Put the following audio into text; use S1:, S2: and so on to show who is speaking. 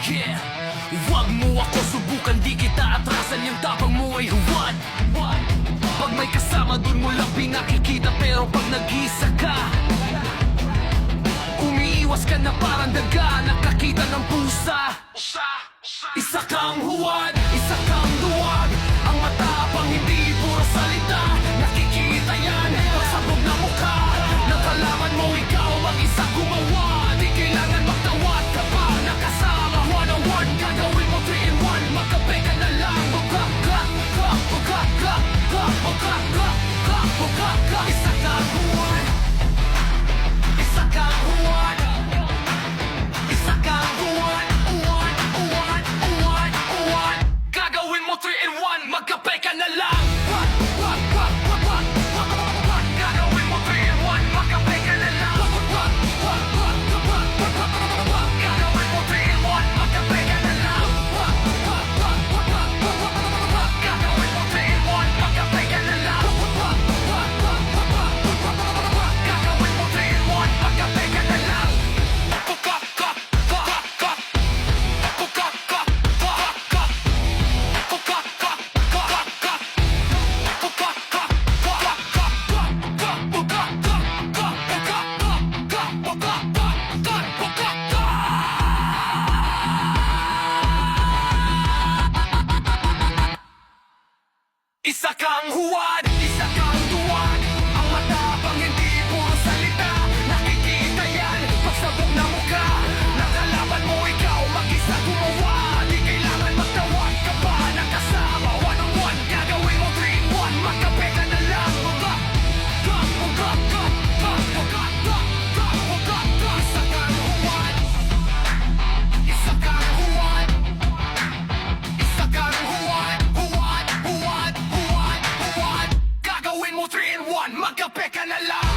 S1: Yeah. Huwag mo ako subukan, di kita atrasan. Yung tapang mo ay huwad. Pag may kasama dun mo lang pinakikita, pero pag nag-isa ka, umiiwas ka na parang daga, nakakita ng pusa. Isa kang huwad, isa kang duwag. Ang matapang hindi puro salita, nakikita yan pagsabog na mukha. Nakalaman mo ikaw mag-isa gumawa. Di kailangan magtawad ka pa, nakasama. One on one, gagawin mo 3 in 1. Magkape ka na lang. Isa kang huwad, isa kang huwad, isa kang huwad. Gagawin mo 3 in 1, magkape ka na lang. Gagawin mo 3 in 1, magkape ka na lang. Gagawin mo 3 in 1, magkape ka na lang. Gagawin mo 3 in 1, magkape ka na lang. Gagawin mo 3 in 1, magkape ka na lang. Isa kang huwad, isa kang duwag. Ang matapang hindi puro salita, nakikita yan pagsabog na mukha. Nakalaban mo ikaw mag-isa gumawa. Di kailangan magtawag ka pa, nakasama. One on one, gagawin mo 3 in 1, magkape ka na lang. Isa kang huwad, isa kang huwad, isa kang huwad. Gagawin mo 3 in 1, magkape ka na lang.